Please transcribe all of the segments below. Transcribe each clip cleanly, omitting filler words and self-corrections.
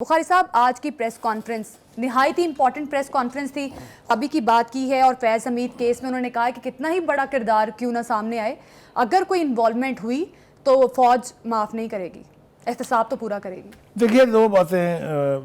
بخاری صاحب آج کی پریس کانفرنس نہایت ہی امپورٹنٹ پریس کانفرنس تھی. ابھی کی بات کی ہے اور فیض حمید کیس میں انہوں نے کہا کہ کتنا ہی بڑا کردار کیوں نہ سامنے آئے, اگر کوئی انوالومنٹ ہوئی تو فوج معاف نہیں کرے گی, احتساب تو پورا کرے گی. دیکھیے دو باتیں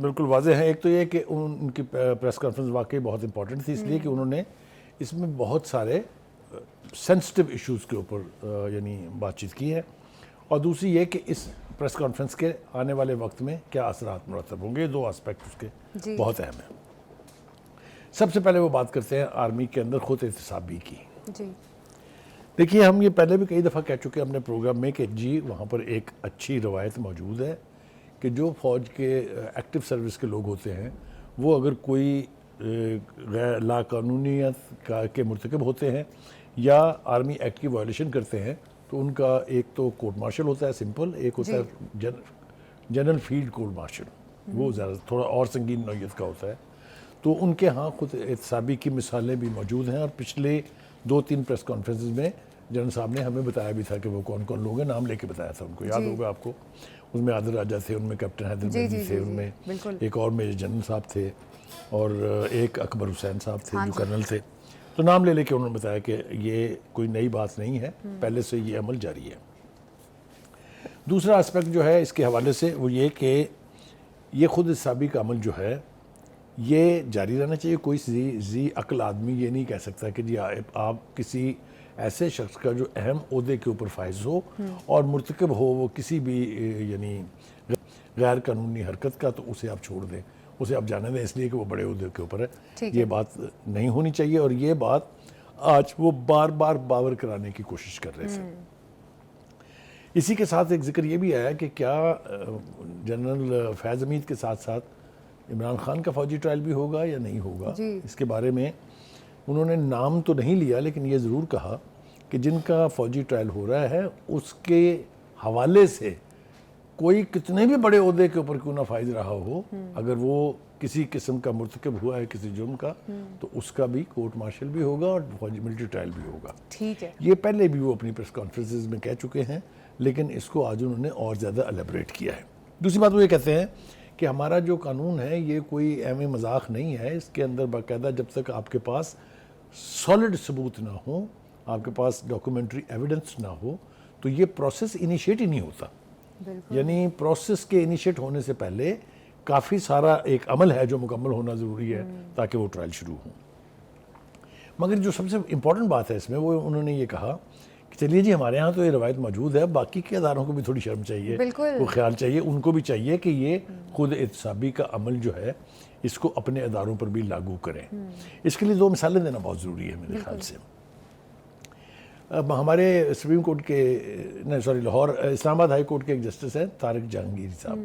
بالکل واضح ہیں. ایک تو یہ کہ ان کی پریس کانفرنس واقعی بہت امپورٹنٹ تھی, اس لیے کہ انہوں نے اس میں بہت سارے سینسٹیو ایشوز کے اوپر یعنی بات چیت کی ہے, اور دوسری یہ کہ اس پریس کانفرنس کے آنے والے وقت میں کیا اثرات مرتب ہوں گے. دو آسپیکٹ اس کے بہت اہم ہیں. سب سے پہلے وہ بات کرتے ہیں آرمی کے اندر خود احتسابی کی. دیکھیے ہم یہ پہلے بھی کئی دفعہ کہہ چکے ہیں اپنے پروگرام میں کہ جی وہاں پر ایک اچھی روایت موجود ہے کہ جو فوج کے ایکٹیو سروس کے لوگ ہوتے ہیں وہ اگر کوئی غیر لا قانونیت کے مرتکب ہوتے ہیں یا آرمی ایکٹ کی وائلیشن کرتے ہیں تو ان کا ایک تو کورٹ مارشل ہوتا ہے سمپل, ایک ہوتا ہے جنرل فیلڈ کورٹ مارشل, وہ زیادہ تھوڑا اور سنگین نوعیت کا ہوتا ہے. تو ان کے ہاں خود احتسابی کی مثالیں بھی موجود ہیں, اور پچھلے 2-3 پریس کانفرنسز میں جنرل صاحب نے ہمیں بتایا بھی تھا کہ وہ کون کون لوگ ہیں, نام لے کے بتایا تھا ان کو, یاد ہوگا آپ کو. اس میں عادل راجہ تھے, ان میں کیپٹن حیدر مہدی تھے, ان میں ایک اور میجر جنرل صاحب تھے, اور ایک اکبر حسین صاحب تھے جو کرنل تھے. تو نام لے کے انہوں نے بتایا کہ یہ کوئی نئی بات نہیں ہے, پہلے سے یہ عمل جاری ہے. دوسرا اسپیکٹ جو ہے اس کے حوالے سے وہ یہ کہ یہ خود احتسابی کا عمل جو ہے یہ جاری رہنا چاہیے. کوئی ذی عقل آدمی یہ نہیں کہہ سکتا کہ جی آپ کسی ایسے شخص کا جو اہم عہدے کے اوپر فائز ہو اور مرتکب ہو وہ کسی بھی یعنی غیر قانونی حرکت کا, تو اسے آپ چھوڑ دیں, اسے آپ جانے دیں اس لیے کہ وہ بڑے عہدے کے اوپر ہے. یہ بات نہیں ہونی چاہیے, اور یہ بات آج وہ بار بار باور کرانے کی کوشش کر رہے تھے. اسی کے ساتھ ایک ذکر یہ بھی آیا کہ کیا جنرل فیض حمید کے ساتھ ساتھ عمران خان کا فوجی ٹرائل بھی ہوگا یا نہیں ہوگا. اس کے بارے میں انہوں نے نام تو نہیں لیا, لیکن یہ ضرور کہا کہ جن کا فوجی ٹرائل ہو رہا ہے اس کے حوالے سے کوئی کتنے بھی بڑے عہدے کے اوپر کیوں نہ فائز رہا ہو, اگر وہ کسی قسم کا مرتکب ہوا ہے کسی جرم کا, تو اس کا بھی کورٹ مارشل بھی ہوگا اور فوجی ملٹری ٹرائل بھی ہوگا. ٹھیک ہے, یہ پہلے بھی وہ اپنی پریس کانفرنسز میں کہہ چکے ہیں, لیکن اس کو آج انہوں نے اور زیادہ الیبریٹ کیا ہے. دوسری بات وہ یہ کہتے ہیں کہ ہمارا جو قانون ہے یہ کوئی اہم مذاق نہیں ہے, اس کے اندر باقاعدہ جب تک آپ کے پاس سالڈ ثبوت نہ ہو, آپ کے پاس ڈاکومنٹری ایویڈنس نہ ہو, تو یہ پروسیس انیشیٹ ہی نہیں ہوتا. یعنی پروسیس کے انیشیٹ ہونے سے پہلے کافی سارا ایک عمل ہے جو مکمل ہونا ضروری ہے تاکہ وہ ٹرائل شروع ہوں. مگر جو سب سے امپورٹنٹ بات ہے اس میں وہ انہوں نے یہ کہا کہ چلیے جی ہمارے ہاں تو یہ روایت موجود ہے, باقی کے اداروں کو بھی تھوڑی شرم چاہیے, وہ خیال چاہیے, ان کو بھی چاہیے کہ یہ خود احتسابی کا عمل جو ہے اس کو اپنے اداروں پر بھی لاگو کریں. اس کے لیے 2 مثالیں دینا بہت ضروری ہے میرے خیال سے. ہمارے سپریم کورٹ کے لاہور اسلام آباد ہائی کورٹ کے ایک جسٹس ہیں طارق جہانگیر صاحب,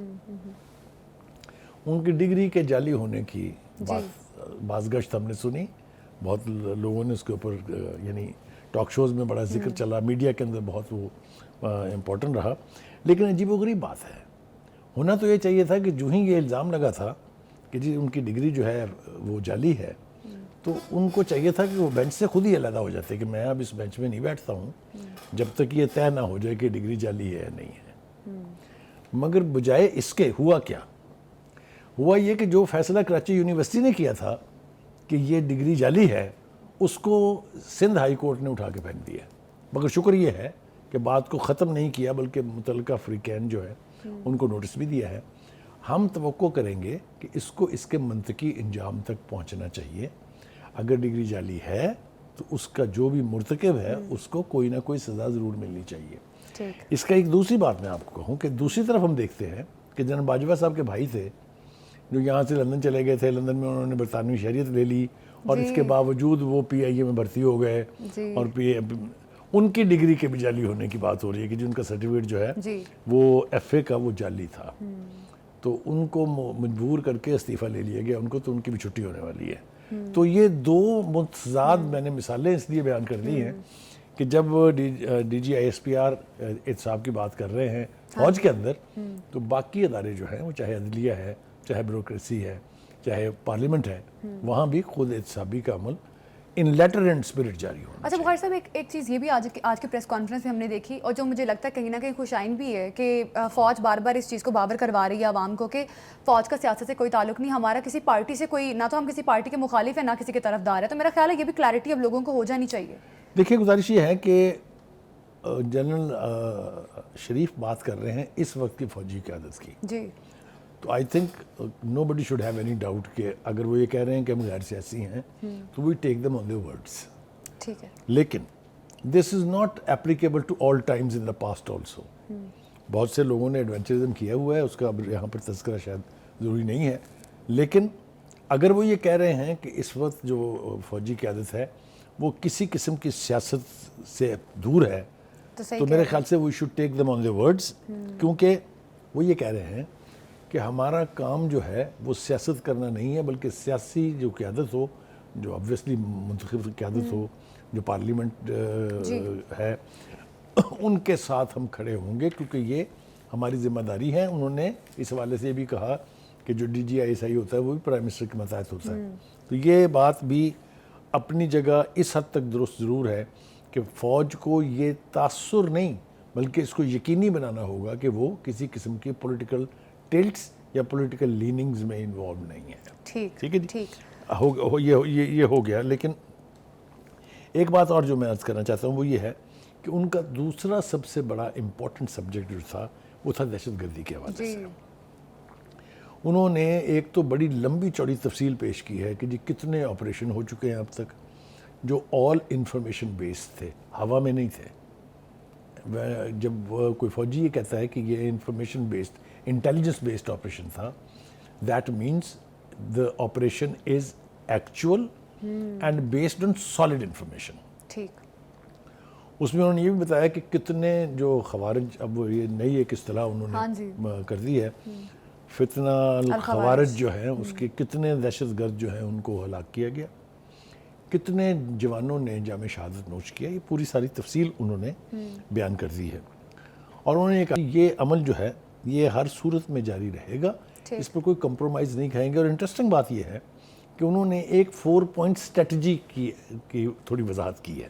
ان کی ڈگری کے جعلی ہونے کی بازگشت ہم نے سنی, بہت لوگوں نے اس کے اوپر یعنی ٹاک شوز میں بڑا ذکر چلا, میڈیا کے اندر بہت وہ امپورٹنٹ رہا. لیکن عجیب و غریب بات ہے, ہونا تو یہ چاہیے تھا کہ جو ہی یہ الزام لگا تھا کہ جی ان کی ڈگری جو ہے وہ جعلی ہے, تو ان کو چاہیے تھا کہ وہ بینچ سے خود ہی علیحدہ ہو جاتے کہ میں اب اس بینچ میں نہیں بیٹھتا ہوں جب تک یہ طے نہ ہو جائے کہ ڈگری جعلی ہے یا نہیں ہے. مگر بجائے اس کے ہوا کیا, ہوا یہ کہ جو فیصلہ کراچی یونیورسٹی نے کیا تھا کہ یہ ڈگری جعلی ہے, اس کو سندھ ہائی کورٹ نے اٹھا کے پھینک دیا. مگر شکر یہ ہے کہ بات کو ختم نہیں کیا, بلکہ متعلقہ فریقین جو ہے ان کو نوٹس بھی دیا ہے. ہم توقع کریں گے کہ اس کو اس کے منطقی انجام تک پہنچنا چاہیے. اگر ڈگری جعلی ہے تو اس کا جو بھی مرتکب ہے اس کو کوئی نہ کوئی سزا ضرور ملنی چاہیے. اس کا ایک دوسری بات میں آپ کو کہوں کہ دوسری طرف ہم دیکھتے ہیں کہ جنرل باجوہ صاحب کے بھائی تھے جو یہاں سے لندن چلے گئے تھے, لندن میں انہوں نے برطانوی شہریت لے لی, اور اس کے باوجود وہ PIA میں بھرتی ہو گئے, اور ان کی ڈگری کے بھی جعلی ہونے کی بات ہو رہی ہے کہ جن کا سرٹیفکیٹ جو ہے وہ FA کا وہ جعلی تھا. تو ان کو مجبور کر کے استعفیٰ لے لیا گیا ان کو, تو ان کی بھی چھٹی ہونے والی ہے. تو یہ 2 متضاد میں نے مثالیں اس لیے بیان کر دی ہیں کہ جب DG ISPR احتساب کی بات کر رہے ہیں فوج کے اندر, تو باقی ادارے جو ہیں وہ چاہے عدلیہ ہے, چاہے بیوروکریسی ہے, چاہے پارلیمنٹ ہے, وہاں بھی خود احتسابی کا عمل ان لیٹر اینڈ اسپرٹ جاری ہونا. اچھا بخاری صاحب ایک چیز یہ بھی آج کے پریس کانفرنس میں ہم نے دیکھی اور جو مجھے لگتا ہے کہیں نہ کہیں خوشائن بھی ہے کہ فوج بار بار اس چیز کو باور کروا رہی ہے عوام کو کہ فوج کا سیاست سے کوئی تعلق نہیں, ہمارا کسی پارٹی سے کوئی, نہ تو ہم کسی پارٹی کے مخالف ہیں نہ کسی کے طرفدار ہے. تو میرا خیال ہے یہ بھی کلیئرٹی اب لوگوں کو ہو جانی چاہیے. دیکھیے گزارش یہ ہے کہ جنرل شریف بات کر رہے ہیں اس وقت کی فوجی قیادت کی, جی تو I think nobody should have any doubt کہ اگر وہ یہ کہہ رہے ہیں کہ ہم غیر سیاسی ہیں تو we take them on their words. ٹھیک ہے, لیکن this is not applicable to all times in the past also. بہت سے لوگوں نے ایڈونچرزم کیا ہوا ہے, اس کا اب یہاں پر تذکرہ شاید ضروری نہیں ہے, لیکن اگر وہ یہ کہہ رہے ہیں کہ اس وقت جو فوجی قیادت ہے وہ کسی قسم کی سیاست سے دور ہے, تو میرے خیال سے we should take them on their words, کیونکہ وہ یہ کہہ رہے ہیں کہ ہمارا کام جو ہے وہ سیاست کرنا نہیں ہے, بلکہ سیاسی جو قیادت ہو, جو آبویسلی منتخب قیادت ہو, جو پارلیمنٹ ہے, ان کے ساتھ ہم کھڑے ہوں گے, کیونکہ یہ ہماری ذمہ داری ہے. انہوں نے اس حوالے سے یہ بھی کہا کہ جو D G I S I ہوتا ہے وہ بھی پرائم منسٹر کے ماتحت ہوتا ہے. تو یہ بات بھی اپنی جگہ اس حد تک درست ضرور ہے کہ فوج کو یہ تاثر نہیں بلکہ اس کو یقینی بنانا ہوگا کہ وہ کسی قسم کی پولیٹیکل ٹلٹس یا پولیٹیکل لیننگز میں انوالو نہیں ہے. ٹھیک ہے جی, یہ ہو گیا. لیکن ایک بات اور جو میں عرض کرنا چاہتا ہوں وہ یہ ہے کہ ان کا دوسرا سب سے بڑا امپورٹنٹ سبجیکٹ جو تھا وہ تھا دہشت گردی کے حوالے سے. انہوں نے ایک تو بڑی لمبی چوڑی تفصیل پیش کی ہے کہ جی کتنے آپریشن ہو چکے ہیں اب تک جو آل انفارمیشن بیسڈ تھے, ہوا میں نہیں تھے. جب کوئی فوجی یہ کہتا ہے کہ یہ information based, intelligence based operation تھا, that means the operation is actual and based on solid information. ٹھیک, اس میں انہوں نے یہ بھی بتایا کہ کتنے جو خوارج, اب یہ نئی ایک اصطلاح انہوں نے کر دی ہے, فتنہ الخوارج جو ہیں, اس کے کتنے دہشت گرد جو ہیں ان کو ہلاک کیا گیا, کتنے جوانوں نے جام شہادت نوش کیا. یہ پوری ساری تفصیل انہوں نے بیان کر دی ہے. اور انہوں نے کہا یہ عمل جو ہے یہ ہر صورت میں جاری رہے گا, اس پر کوئی کمپرومائز نہیں کھائیں گے. اور انٹرسٹنگ بات یہ ہے کہ انہوں نے ایک 4 پوائنٹ اسٹریٹجی کی تھوڑی وضاحت کی ہے.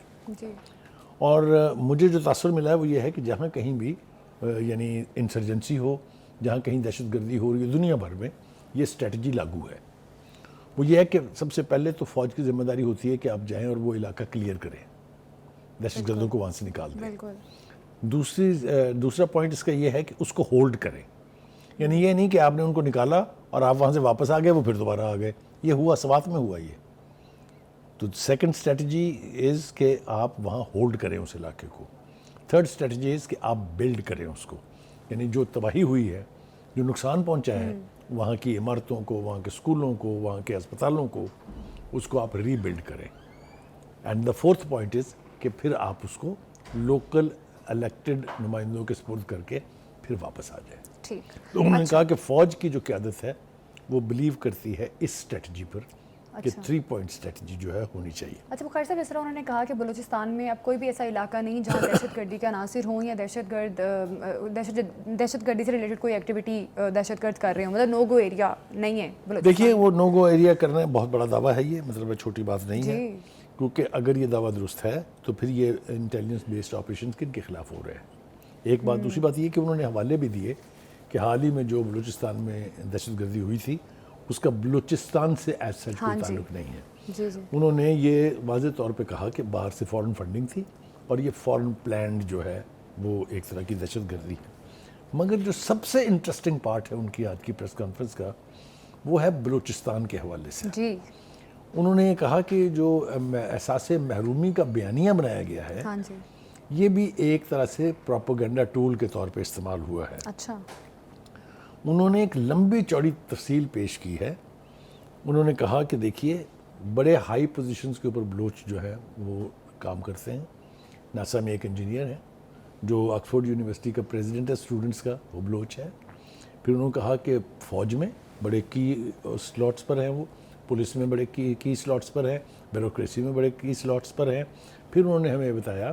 اور مجھے جو تاثر ملا ہے وہ یہ ہے کہ جہاں کہیں بھی یعنی انسرجنسی ہو, جہاں کہیں دہشت گردی ہو رہی ہے دنیا بھر میں, یہ اسٹریٹجی لاگو ہے. وہ یہ ہے کہ سب سے پہلے تو فوج کی ذمہ داری ہوتی ہے کہ آپ جائیں اور وہ علاقہ کلیئر کریں, دہشت گردوں کو وہاں سے نکال دیں. دوسرا پوائنٹ اس کا یہ ہے کہ اس کو ہولڈ کریں. یعنی یہ نہیں کہ آپ نے ان کو نکالا اور آپ وہاں سے واپس آ گئے, وہ پھر دوبارہ آ گئے. یہ ہوا سوات میں ہوا یہ. تو سیکنڈ اسٹریٹجی از کہ آپ وہاں ہولڈ کریں اس علاقے کو. تھرڈ اسٹریٹجی از کہ آپ بلڈ کریں اس کو, یعنی جو تباہی ہوئی ہے, جو نقصان پہنچا ہے وہاں کی عمارتوں کو, وہاں کے اسکولوں کو, وہاں کے اسپتالوں کو, اس کو آپ ری بلڈ کریں. And the fourth point is کہ پھر آپ اس کو لوکل الیکٹڈ نمائندوں کے سپرد کر کے پھر واپس آ جائیں. تو انہوں نے کہا کہ فوج کی جو قیادت ہے وہ بلیو کرتی ہے اس اسٹریٹجی پر کہ 3 پوائنٹ اسٹریٹجی جو ہے ہونی چاہیے. اچھا بخاری صاحب, اس طرح انہوں نے کہا کہ بلوچستان میں اب کوئی بھی ایسا علاقہ نہیں جہاں دہشت گردی کے عناصر ہوں یا دہشت گردی سے ریلیٹڈ کوئی ایکٹیویٹی دہشت گرد کر رہے ہوں, مطلب نو گو ایریا نہیں ہے بلوچستان. دیکھیے وہ نو گو ایریا کرنا بہت بڑا دعویٰ ہے, یہ مطلب چھوٹی بات نہیں ہے, کیونکہ اگر یہ دعویٰ درست ہے تو پھر یہ انٹیلیجنس بیسڈ آپریشن کن کے خلاف ہو رہے ہیں. ایک بات. دوسری بات یہ کہ انہوں نے حوالے بھی دیے کہ حال ہی میں جو بلوچستان میں دہشت گردی ہوئی تھی اس کا بلوچستان سے ایز سچ کوئی تعلق نہیں ہے. انہوں نے یہ واضح طور پہ کہا کہ باہر سے فورن فنڈنگ تھی اور یہ فورن پلانڈ جو ہے وہ ایک طرح کی دہشت گردی ہے. مگر جو سب سے انٹرسٹنگ پارٹ ہے ان کی آج کی پریس کانفرنس کا وہ ہے بلوچستان کے حوالے سے. انہوں نے یہ کہا کہ جو احساس محرومی کا بیانیہ بنایا گیا ہے یہ بھی ایک طرح سے پروپیگنڈا ٹول کے طور پہ استعمال ہوا ہے. اچھا. انہوں نے ایک لمبی چوڑی تفصیل پیش کی ہے. انہوں نے کہا کہ دیکھیے بڑے ہائی پوزیشنز کے اوپر بلوچ جو ہے وہ کام کرتے ہیں. ناسا میں ایک انجینئر ہے جو آکسفورڈ یونیورسٹی کا پریزیڈنٹ ہے اسٹوڈنٹس کا, وہ بلوچ ہے. پھر انہوں نے کہا کہ فوج میں بڑے کی سلاٹس پر ہیں, وہ پولیس میں بڑے کی سلاٹس پر ہیں, بیوروکریسی میں بڑے کی سلاٹس پر ہیں. پھر انہوں نے ہمیں بتایا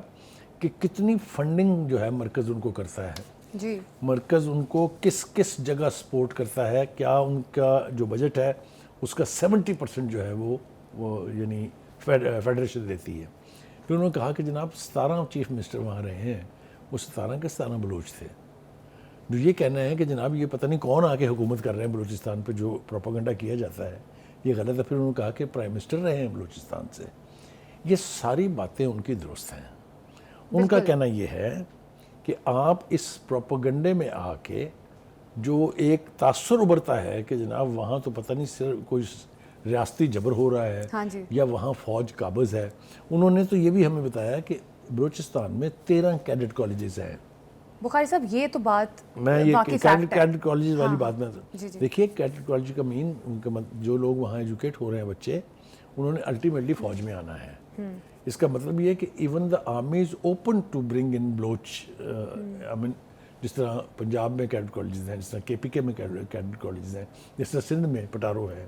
کہ کتنی فنڈنگ جو ہے مرکز ان کو کرتا ہے. مرکز ان کو کس کس جگہ سپورٹ کرتا ہے, کیا ان کا جو بجٹ ہے اس کا 70% جو ہے وہ یعنی فیڈریشن دیتی ہے. پھر انہوں نے کہا کہ جناب 17 چیف منسٹر وہاں رہے ہیں, وہ 17 کے 17 بلوچ تھے. جو یہ کہنا ہے کہ جناب یہ پتہ نہیں کون آ کے حکومت کر رہے ہیں بلوچستان پہ, جو پروپیگنڈا کیا جاتا ہے, یہ غلط ہے. پھر انہوں نے کہا کہ پرائم منسٹر رہے ہیں بلوچستان سے. یہ ساری باتیں ان کی درست ہیں. ان کا کہنا یہ ہے کہ آپ اس پروپیگنڈے میں آ کے جو ایک تاثر ابھرتا ہے کہ جناب وہاں تو پتہ نہیں صرف کوئی ریاستی جبر ہو رہا ہے یا وہاں فوج قابض ہے. انہوں نے تو یہ بھی ہمیں بتایا کہ بلوچستان میں 13 کیڈٹ کالجز ہیں. بخاری صاحب یہ تو بات میں یہ کیڈٹ کالجز والی بات میں دیکھیے, کیڈٹ کالج کا مین جو لوگ وہاں ایجوکیٹ ہو رہے ہیں بچے, انہوں نے الٹیمیٹلی فوج میں آنا ہے. اس کا مطلب یہ ہے کہ even the army is open to bring in Baloch. جس طرح پنجاب میں کیڈٹ کالجز ہیں, جس طرح کے پی کے میں کیڈٹ کالجز ہیں, جس طرح سندھ میں پٹارو ہے.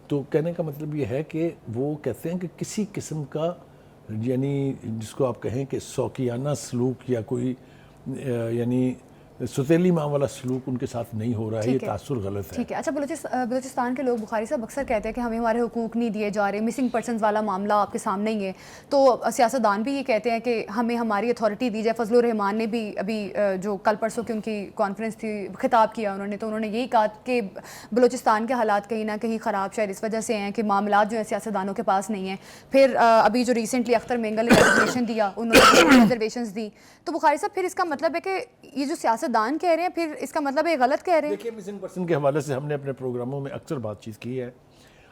تو کہنے کا مطلب یہ ہے کہ وہ کہتے ہیں کہ کسی قسم کا یعنی جس کو آپ کہیں کہ سوکیانہ سلوک یا کوئی یعنی ستیلی ماں والا سلوک ان کے ساتھ نہیں ہو رہا ہے. یہ تاثر غلط ہے. ٹھیک ہے. اچھا, بلوچستان کے لوگ بخاری صاحب اکثر کہتے ہیں کہ ہمیں ہمارے حقوق نہیں دیے جا رہے, مسنگ پرسنز والا معاملہ آپ کے سامنے ہی ہے. تو سیاستدان بھی یہ کہتے ہیں کہ ہمیں ہماری اتھارٹی دی جائے. فضل الرحمان نے بھی ابھی جو کل پرسوں کی ان کی کانفرنس تھی, خطاب کیا انہوں نے, تو انہوں نے یہی کہا کہ بلوچستان کے حالات کہیں نہ کہیں خراب شاید اس وجہ سے ہیں کہ معاملات جو ہیں سیاستدانوں کے پاس نہیں ہیں. پھر ابھی جو ریسنٹلی اختر مینگل نے ریزرویشن دیا, انہوں نے ریزرویشنز دی. تو بخاری صاحب پھر اس کا مطلب ہے کہ یہ جو سیاستدان کہہ رہے ہیں پھر اس کا مطلب ہے غلط کہہ رہے ہیں. دیکھیے, مسنگ پرسن کے حوالے سے ہم نے اپنے پروگراموں میں اکثر بات چیت کی ہے.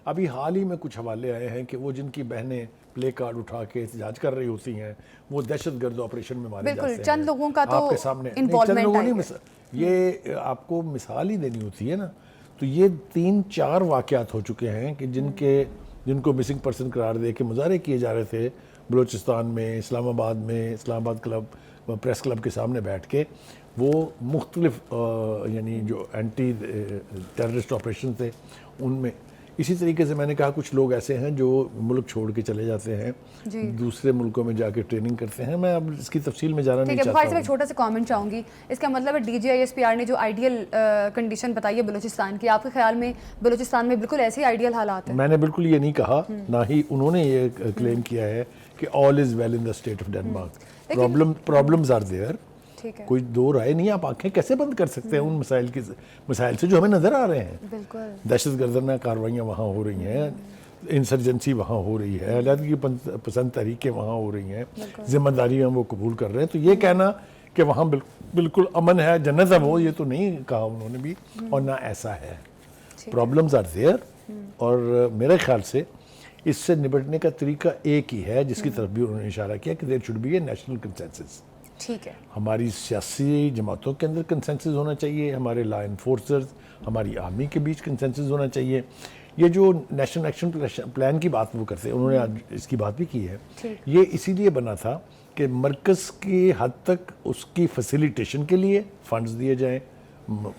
ابھی حال ہی میں کچھ حوالے آئے ہیں کہ وہ جن کی بہنیں پلے کارڈ اٹھا کے احتجاج کر رہی ہوتی ہیں وہ دہشت گرد آپریشن میں مارے جاتے ہیں. بالکل, چند لوگوں کا تو آپ کے سامنے انوالومنٹ ہے. یہ آپ کو مثال ہی دینی ہوتی ہے نا. تو یہ 3-4 واقعات ہو چکے ہیں کہ جن کو مسنگ پرسن قرار دے کے مظاہرے کیے جا رہے تھے بلوچستان میں, اسلام آباد میں, اسلام آباد پریس کلب کے سامنے بیٹھ کے. وہ مختلف یعنی جو اینٹی ٹیررسٹ آپریشن تھے ان میں. اسی طریقے سے میں نے کہا کچھ لوگ ایسے ہیں جو ملک چھوڑ کے چلے جاتے ہیں, دوسرے ملکوں میں جا کے ٹریننگ کرتے ہیں. میں اب اس کی تفصیل میں جانا نہیں چاہتا ہوں. بخاری صاحب ایک چھوٹا سا کامنٹ چاہوں گی. اس کا مطلب ہے D G I S P R نے جو آئیڈیل کنڈیشن بتائی ہے بلوچستان کی, آپ کے خیال میں بلوچستان میں بالکل ایسے آئیڈیل حالات ہیں؟ میں نے بالکل یہ نہیں کہا, نہ ہی انہوں نے یہ کلیم کیا ہے کہ all is well in the state of Denmark. Problems are there. کوئی دو رائے نہیں. آپ آنکھیں کیسے بند کر سکتے ہیں ان مسائل سے جو ہمیں نظر آ رہے ہیں. بالکل, دہشت گردانہ کارروائیاں وہاں ہو رہی ہیں, انسرجنسی وہاں ہو رہی ہے, علیحدگی پسند تحریکیں وہاں ہو رہی ہیں, ذمہ داریاں وہ قبول کر رہے ہیں. تو یہ کہنا کہ وہاں بالکل امن ہے, جنت ہے, وہ یہ تو نہیں کہا انہوں نے بھی, اور نہ ایسا ہے. پرابلمز آر دیئر, اور میرے خیال سے اس سے نپٹنے کا طریقہ ایک ہی ہے جس کی طرف بھی انہوں نے اشارہ کیا کہ there should be a national consensus. ٹھیک ہے, ہماری سیاسی جماعتوں کے اندر کنسنسس ہونا چاہیے, ہمارے لا انفورسرز, ہماری آرمی کے بیچ کنسنسس ہونا چاہیے. یہ جو نیشنل ایکشن پلان کی بات وہ کرتے ہیں, انہوں نے آج اس کی بات بھی کی ہے, یہ اسی لیے بنا تھا کہ مرکز کی حد تک اس کی فیسیلیٹیشن کے لیے فنڈز دیے جائیں,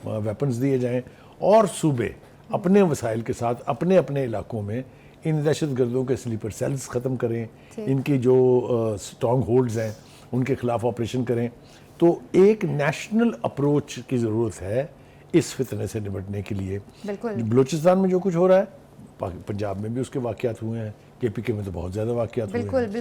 ویپنز دیے جائیں, اور صوبے اپنے وسائل کے ساتھ اپنے اپنے علاقوں میں ان دہشت گردوں کے سلیپر سیلز ختم کریں, ان کی جو اسٹرانگ ہولڈز ہیں ان کے خلاف آپریشن کریں. تو ایک نیشنل اپروچ کی ضرورت ہے اس فتنے سے نمٹنے کے لیے. بلوچستان میں جو کچھ ہو رہا ہے, پنجاب میں بھی اس کے واقعات ہوئے ہیں, کے پی کے میں تو بہت زیادہ واقعات ہوئے ہیں.